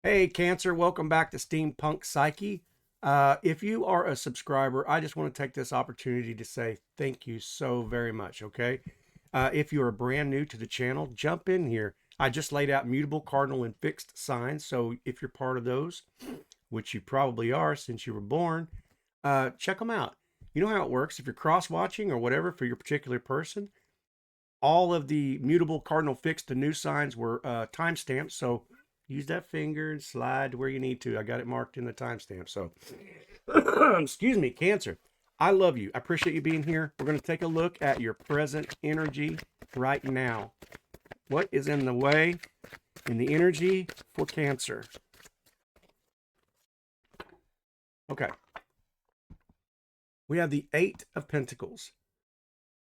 Hey, Cancer, welcome back to Steampunk Psyche. If you are a subscriber, I just want to take this opportunity to say thank you so very much, okay? If you are brand new to the channel, jump in here. I just laid out mutable, cardinal, and fixed signs, so if you're part of those, which you probably are since you were born, check them out. You know how it works. If you're cross-watching or whatever for your particular person, all of the mutable, cardinal, fixed, and new signs were timestamped, so use that finger and slide to where you need to. I got it marked in the timestamp. So, excuse me, Cancer. I love you. I appreciate you being here. We're going to take a look at your present energy right now. What is in the way in the energy for Cancer? Okay. We have the Eight of Pentacles.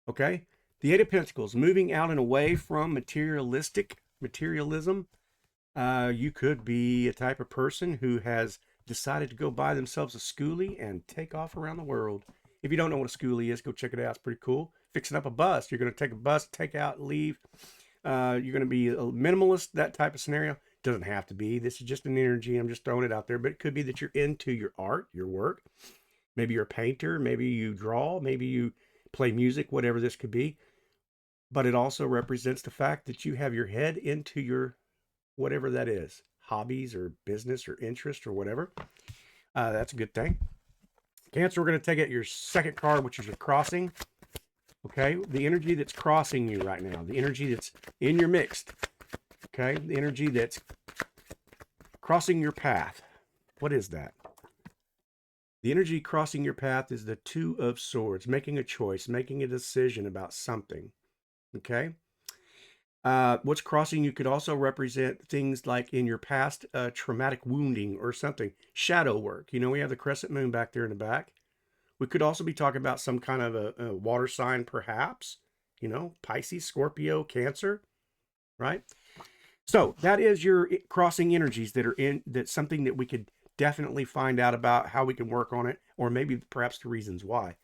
Okay. The Eight of Pentacles, moving out and away from materialism. You could be a type of person who has decided to go buy themselves a schoolie and take off around the world. If you don't know what a schoolie is, go check it out. It's pretty cool. Fixing up a bus. You're going to take a bus, take out, leave. You're going to be a minimalist, that type of scenario. Doesn't have to be. This is just an energy. I'm just throwing it out there. But it could be that you're into your art, your work. Maybe you're a painter. Maybe you draw. Maybe you play music, whatever this could be. But it also represents the fact that you have your head into your whatever that is, hobbies or business or interest or whatever. That's a good thing. Cancer, we're going to take out your second card, which is your crossing. Okay, the energy that's crossing you right now, the energy that's in your mixed. Okay, the energy that's crossing your path. What is that? The energy crossing your path is the Two of Swords, making a choice, making a decision about something. Okay. What's crossing you could also represent things like in your past traumatic wounding or something. Shadow work. You know, we have the crescent moon back there in the back. We could also be talking about some kind of a water sign, perhaps. You know, Pisces, Scorpio, Cancer, right? So that is your crossing energies that are in. That's something that we could definitely find out about how we can work on it, or maybe perhaps the reasons why.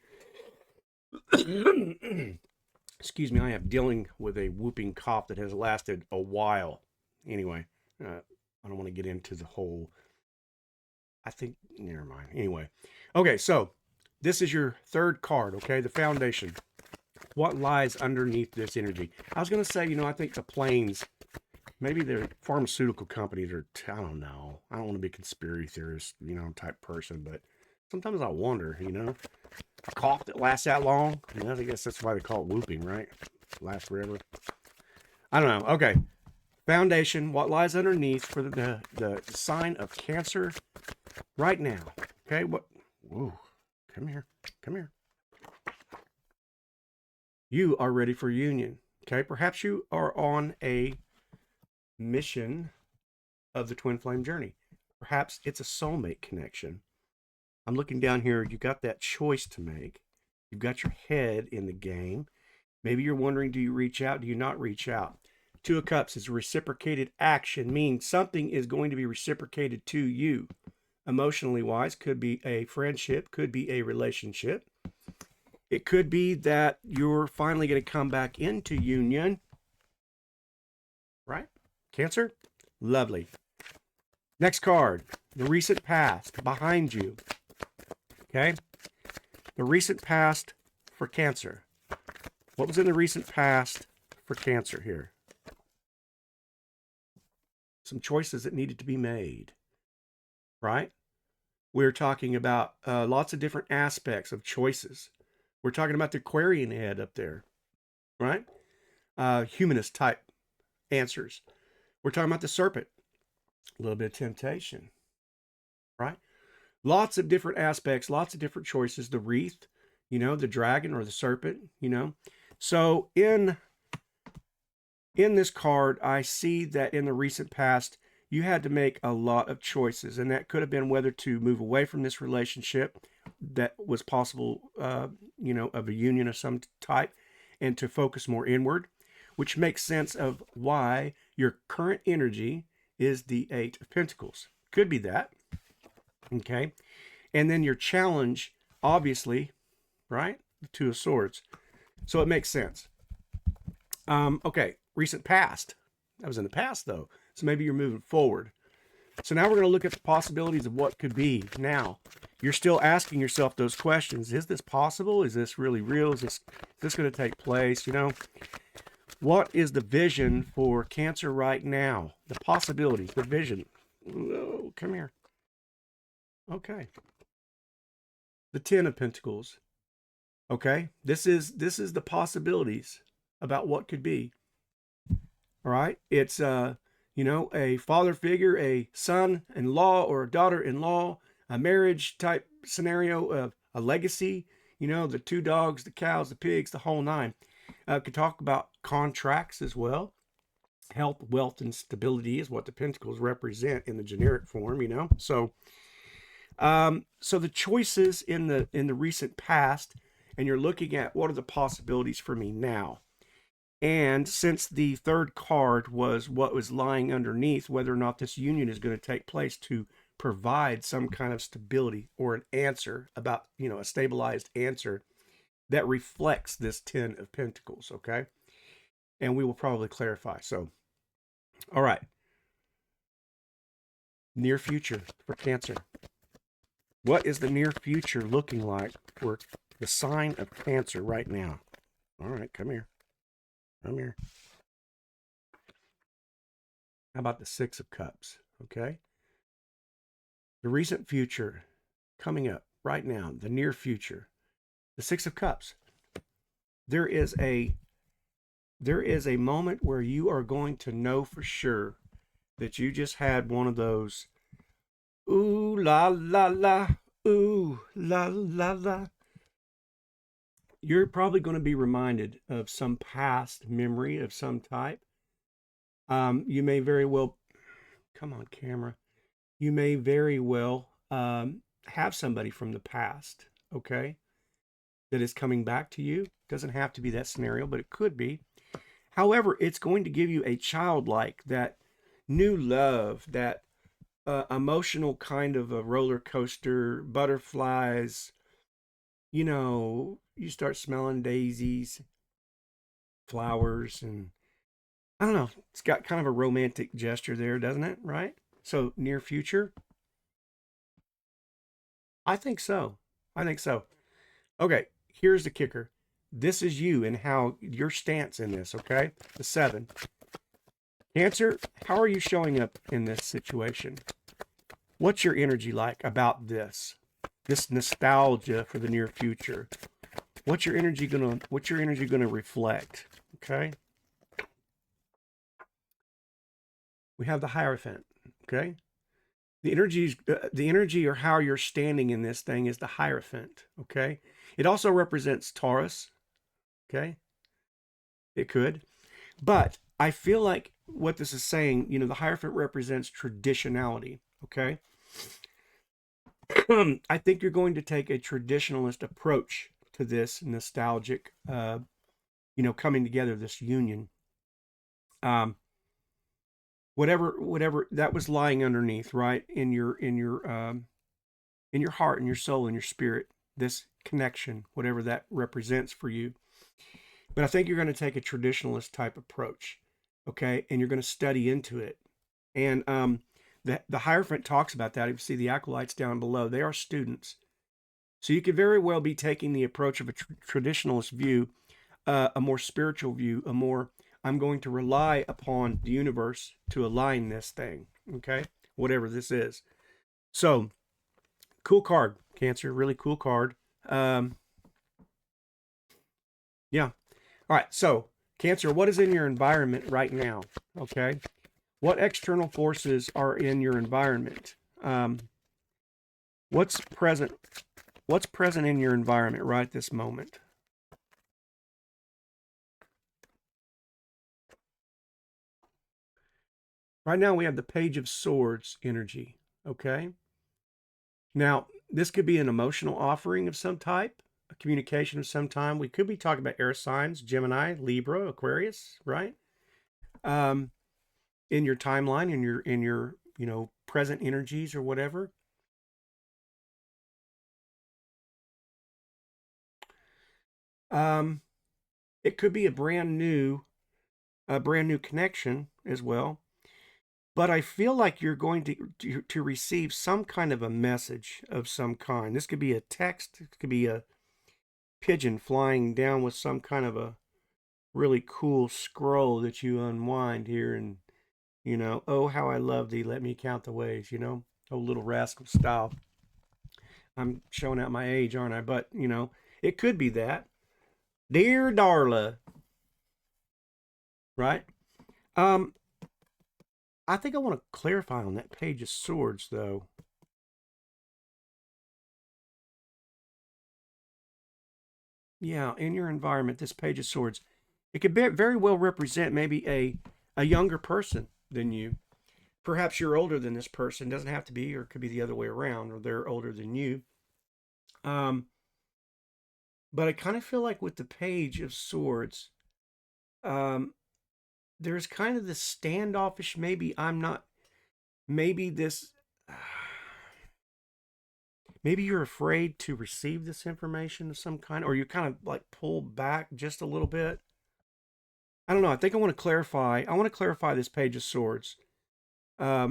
Excuse me, I am dealing with a whooping cough that has lasted a while. Anyway, I don't want to get into the whole. I think, never mind. Anyway, okay, so this is your third card, okay? The foundation. What lies underneath this energy? I was going to say, you know, I think the planes, maybe the pharmaceutical companies are, I don't know. I don't want to be a conspiracy theorist, you know, type person, but sometimes I wonder, you know, a cough that lasts that long. I mean, I guess that's why they call it whooping, right? Lasts forever. I don't know. Okay. Foundation, what lies underneath for the sign of Cancer right now. Okay. What? Whoa. Come here. Come here. You are ready for union. Okay. Perhaps you are on a mission of the twin flame journey. Perhaps it's a soulmate connection. I'm looking down here. You got that choice to make. You've got your head in the game. Maybe you're wondering, do you reach out? Do you not reach out? Two of Cups is reciprocated action, meaning something is going to be reciprocated to you. Emotionally wise, could be a friendship, could be a relationship. It could be that you're finally going to come back into union. Right? Cancer? Lovely. Next card, the recent past behind you. Okay? The recent past for Cancer. What was in the recent past for Cancer here? Some choices that needed to be made, right? We're talking about lots of different aspects of choices. We're talking about the Aquarian head up there, right? Humanist type answers. We're talking about the serpent, a little bit of temptation, right? Lots of different aspects, lots of different choices. The wreath, you know, the dragon or the serpent, you know. So in this card, I see that in the recent past, you had to make a lot of choices, and that could have been whether to move away from this relationship that was possible, you know, of a union of some type, and to focus more inward, which makes sense of why your current energy is the Eight of Pentacles. Could be that, okay? And then your challenge, obviously, right? The Two of Swords. So it makes sense. Okay, recent past. That was in the past, though. So maybe you're moving forward. So now we're going to look at the possibilities of what could be. Now, you're still asking yourself those questions. Is this possible? Is this really real? Is this going to take place? You know, what is the vision for Cancer right now? The possibilities, the vision. Oh, come here. Okay. The Ten of Pentacles. Okay. This is the possibilities about what could be. All right. It's you know, a father figure, a son-in-law or a daughter-in-law, a marriage type scenario of a legacy, you know, the two dogs, the cows, the pigs, the whole nine. Could talk about contracts as well. Health, wealth, and stability is what the pentacles represent in the generic form, you know. So so the choices in the recent past, and you're looking at what are the possibilities for me now. And since the third card was what was lying underneath, whether or not this union is going to take place to provide some kind of stability or an answer about, you know, a stabilized answer that reflects this Ten of Pentacles, okay? And we will probably clarify. So, all right. Near future for Cancer. What is the near future looking like for the sign of Cancer right now? All right, come here. Come here. How about the Six of Cups? Okay. The recent future coming up right now, the near future, the Six of Cups. There is a moment where you are going to know for sure that you just had one of those ooh la la la, ooh la la la. You're probably going to be reminded of some past memory of some type. You may very well, come on, camera. You may very well have somebody from the past, okay, that is coming back to you. Doesn't have to be that scenario, but it could be. However, it's going to give you a childlike, that new love, that emotional kind of a roller coaster, butterflies. You know, you start smelling daisies, flowers, and I don't know. It's got kind of a romantic gesture there, doesn't it? Right? So near future, I think so. I think so. Okay, here's the kicker. This is you and how your stance in this, okay? The Seven. Cancer, how are you showing up in this situation? What's your energy like about this? This nostalgia for the near future. What's your energy gonna reflect? Okay. We have the Hierophant. Okay. The energy or how you're standing in this thing is the Hierophant. Okay. It also represents Taurus. Okay. It could. But I feel like what this is saying, you know, the Hierophant represents traditionality. Okay. I think you're going to take a traditionalist approach to this nostalgic, you know, coming together, this union. Whatever that was lying underneath, right, in your heart, in your soul, in your spirit, this connection, whatever that represents for you. But I think you're going to take a traditionalist type approach, okay, and you're going to study into it. And the Hierophant talks about that. If you see the acolytes down below, they are students. So you could very well be taking the approach of a traditionalist view, a more spiritual view, a more, I'm going to rely upon the universe to align this thing, okay? Whatever this is. So, cool card, Cancer, really cool card. Yeah. All right, so, Cancer, what is in your environment right now, okay? What external forces are in your environment? What's present in your environment right at this moment? Right now we have the Page of Swords energy, okay? Now, this could be an emotional offering of some type, a communication of some time. We could be talking about air signs, Gemini, Libra, Aquarius, right? In your timeline, in your, you know, present energies or whatever. It could be a brand new connection as well. but I feel like you're going to receive some kind of a message of some kind. This could be a text. It could be a pigeon flying down with some kind of a really cool scroll that you unwind here, and oh how I love thee, let me count the ways, oh little rascal style. I'm showing out my age, aren't I? But it could be that, dear Darla, right? I think I want to clarify on that Page of Swords, though. Yeah, in your environment, this Page of Swords, it could very well represent maybe a younger person than you. Perhaps you're older than this person. Doesn't have to be, or it could be the other way around, or they're older than you. But I kind of feel like with the Page of Swords, there's kind of this standoffish, maybe this, maybe you're afraid to receive this information of some kind, or you kind of like pull back just a little bit. I don't know. I think I want to clarify. I want to clarify this Page of Swords. Yeah,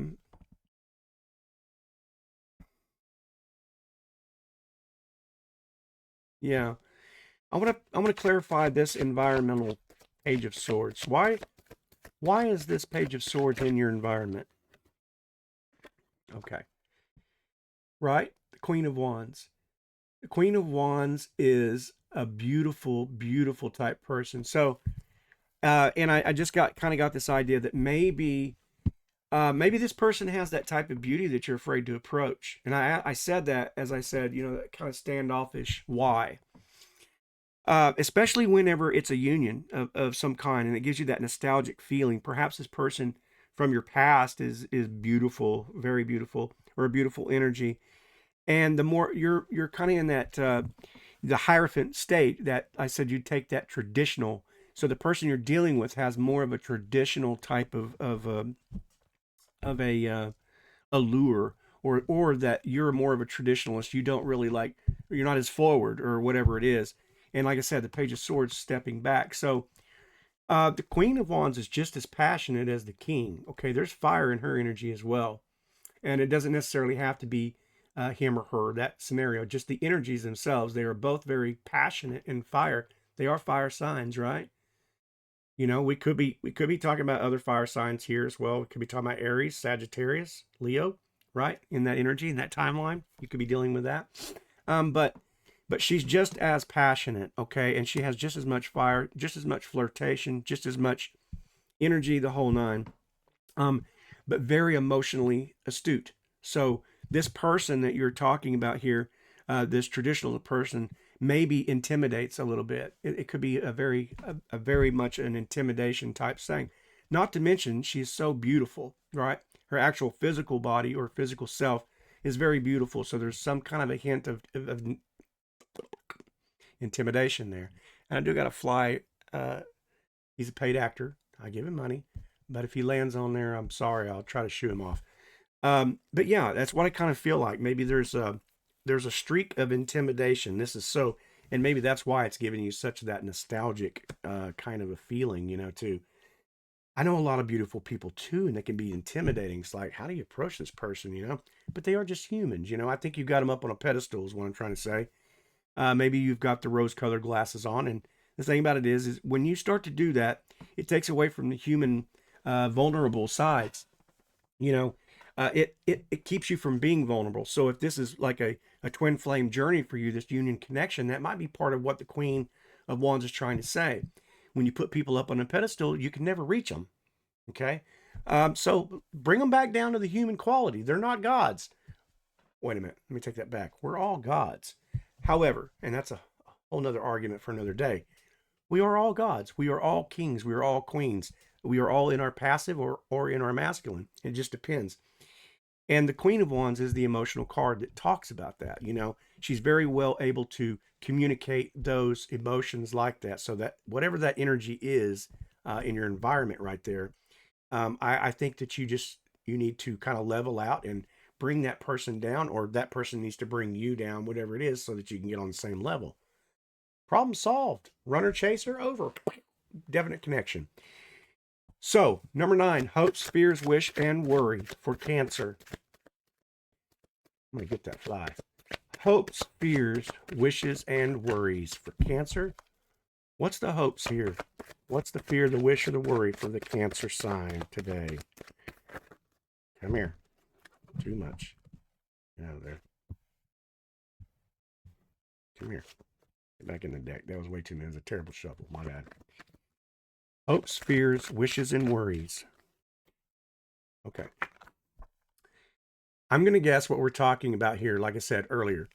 I want to clarify this environmental Page of Swords. Why is this Page of Swords in your environment? Okay. Right? The Queen of Wands. The Queen of Wands is a beautiful, beautiful type person. So, and I just got this idea that maybe this person has that type of beauty that you're afraid to approach. And I said that, as I said, that kind of standoffish. Why? Especially whenever it's a union of some kind, and it gives you that nostalgic feeling. Perhaps this person from your past is beautiful, very beautiful, or a beautiful energy. And the more you're kind of in that the Hierophant state that I said, you'd take that traditional. So the person you're dealing with has more of a traditional type of a allure, or that you're more of a traditionalist. You don't really like, you're not as forward, or whatever it is. And like I said, the Page of Swords stepping back. So the Queen of Wands is just as passionate as the King. Okay, there's fire in her energy as well. And it doesn't necessarily have to be him or her, that scenario. Just the energies themselves. They are both very passionate and fire. They are fire signs, right? We could be talking about other fire signs here as well. We could be talking about Aries, Sagittarius, Leo, right? In that energy, in that timeline, you could be dealing with that. But she's just as passionate, okay? And she has just as much fire, just as much flirtation, just as much energy, the whole nine. But very emotionally astute. So this person that you're talking about here, this traditional person, maybe intimidates a little bit. It could be a very much an intimidation type thing. Not to mention, she's so beautiful, right? Her actual physical body or physical self is very beautiful. So there's some kind of a hint of intimidation there. And I do got to fly. He's a paid actor. I give him money. But if he lands on there, I'm sorry. I'll try to shoo him off. But yeah, that's what I kind of feel like. Maybe there's a streak of intimidation. This is so, and maybe that's why it's giving you such that nostalgic kind of a feeling, too. I know a lot of beautiful people too, and they can be intimidating. It's like, how do you approach this person, But they are just humans, I think you've got them up on a pedestal is what I'm trying to say. Maybe you've got the rose-colored glasses on, and the thing about it is when you start to do that, it takes away from the human vulnerable sides. It keeps you from being vulnerable. So if this is like a twin flame journey for you, this union connection, that might be part of what the Queen of Wands is trying to say. When you put people up on a pedestal, you can never reach them. Okay? So bring them back down to the human quality. They're not gods. Wait a minute. Let me take that back. We're all gods. However, and that's a whole nother argument for another day, we are all gods. We are all kings. We are all queens. We are all in our passive or in our masculine. It just depends. And the Queen of Wands is the emotional card that talks about that. She's very well able to communicate those emotions like that, so that whatever that energy is in your environment right there, I think that you need to kind of level out and bring that person down, or that person needs to bring you down, whatever it is, so that you can get on the same level. Problem solved. Runner chaser over. Definite connection. So, number 9, hopes, fears, wish, and worry for Cancer. I'm going to get that fly. Hopes, fears, wishes, and worries for Cancer. What's the hopes here? What's the fear, the wish, or the worry for the Cancer sign today? Come here. Too much. Get out of there. Come here. Get back in the deck. That was way too many. It was a terrible shuffle. My bad. Hopes, fears, wishes, and worries. Okay. I'm going to guess what we're talking about here. Like I said earlier,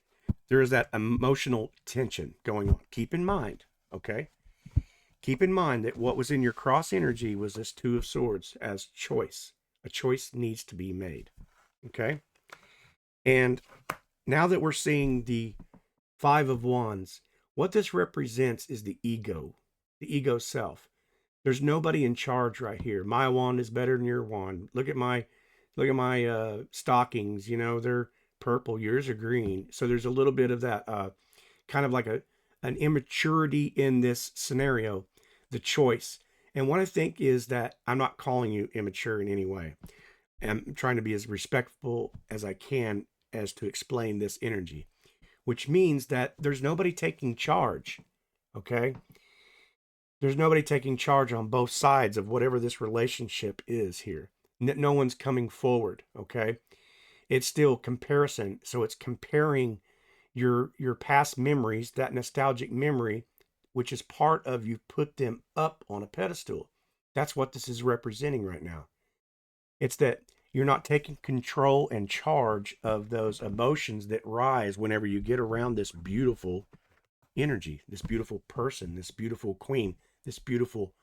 there is that emotional tension going on. Keep in mind, okay? Keep in mind that what was in your cross energy was this 2 of Swords as choice. A choice needs to be made, okay? And now that we're seeing the 5 of Wands, what this represents is the ego self. There's nobody in charge right here. My wand is better than your wand. Look at my stockings. You know, they're purple. Yours are green. So there's a little bit of that kind of like an immaturity in this scenario, the choice. And what I think is that I'm not calling you immature in any way. I'm trying to be as respectful as I can as to explain this energy, which means that there's nobody taking charge, okay? There's nobody taking charge on both sides of whatever this relationship is here. No one's coming forward, okay? It's still comparison. So it's comparing your past memories, that nostalgic memory, which is part of you put them up on a pedestal. That's what this is representing right now. It's that you're not taking control and charge of those emotions that rise whenever you get around this beautiful energy, this beautiful person, this beautiful queen, this beautiful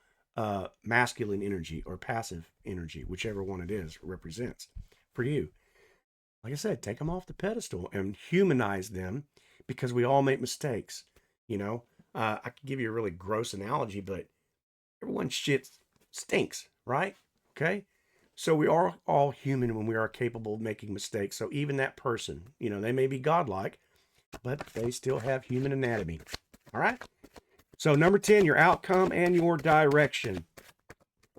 masculine energy or passive energy, whichever one it is represents for you. Like I said, take them off the pedestal and humanize them, because we all make mistakes. You know, I could give you a really gross analogy, but everyone's shit stinks, right? Okay. So we are all human when we are capable of making mistakes. So even that person, you know, they may be godlike, but they still have human anatomy. All right. So number 10, your outcome and your direction.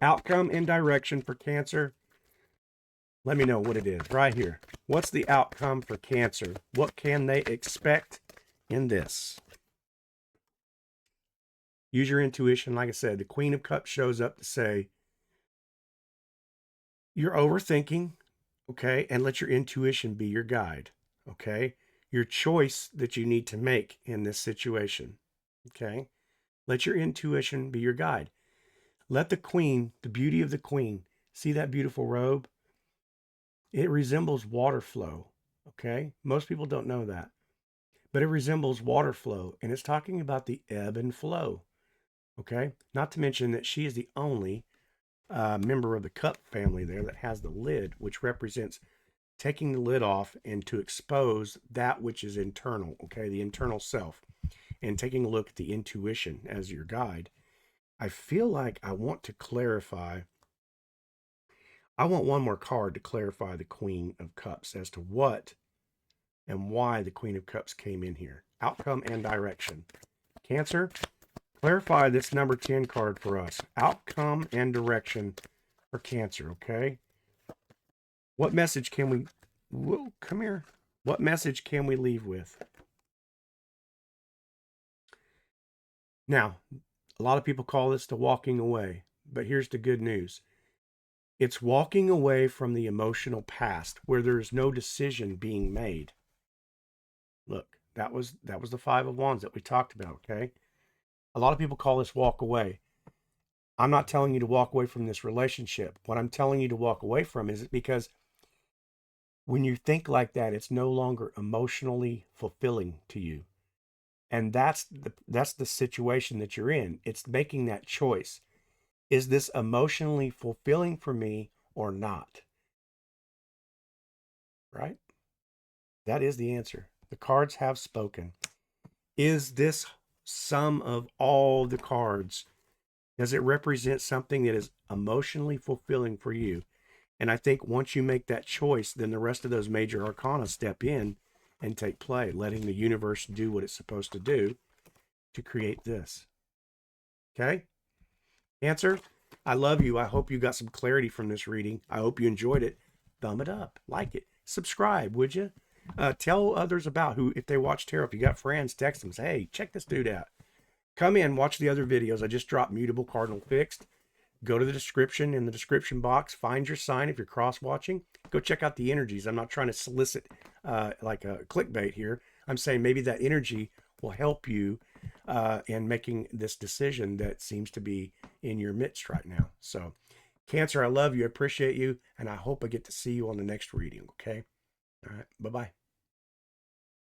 Outcome and direction for Cancer. Let me know what it is right here. What's the outcome for Cancer? What can they expect in this? Use your intuition. Like I said, the Queen of Cups shows up to say, you're overthinking, okay? And let your intuition be your guide, okay? Your choice that you need to make in this situation, okay? Let your intuition be your guide. Let the Queen, the beauty of the Queen, see that beautiful robe? It resembles water flow, okay? Most people don't know that, but it resembles water flow, and it's talking about the ebb and flow, okay? Not to mention that she is the only member of the cup family there that has the lid, which represents taking the lid off and to expose that which is internal, okay? The internal self, and taking a look at the intuition as your guide. I feel like I want to clarify. I want one more card to clarify the Queen of Cups as to what and why the Queen of Cups came in here. Outcome and direction. Cancer, clarify this number 10 card for us. Outcome and direction for Cancer, okay? What message can we... Whoa, come here. What message can we leave with? Now, a lot of people call this the walking away, but here's the good news. It's walking away from the emotional past where there's no decision being made. Look, that was the 5 of Wands that we talked about, okay? A lot of people call this walk away. I'm not telling you to walk away from this relationship. What I'm telling you to walk away from is because when you think like that, it's no longer emotionally fulfilling to you. And that's the situation that you're in. It's making that choice. Is this emotionally fulfilling for me or not? Right? That is the answer. The cards have spoken. Is this sum of all the cards? Does it represent something that is emotionally fulfilling for you? And I think once you make that choice, then the rest of those major arcana step in and take play, letting the universe do what it's supposed to do to create this. Okay? Cancer, I love you. I hope you got some clarity from this reading. I hope you enjoyed it. Thumb it up, like it, subscribe, would you? Tell others about who, if they watch tarot, if you got friends, text them, say, hey, check this dude out. Come in, watch the other videos. I just dropped Mutable Cardinal Fixed. Go to the description, in the description box, find your sign if you're cross watching. Go check out the energies. I'm not trying to solicit like a clickbait here. I'm saying maybe that energy will help you in making this decision that seems to be in your midst right now. So, Cancer, I love you, I appreciate you, and I hope I get to see you on the next reading, okay? All right, bye-bye.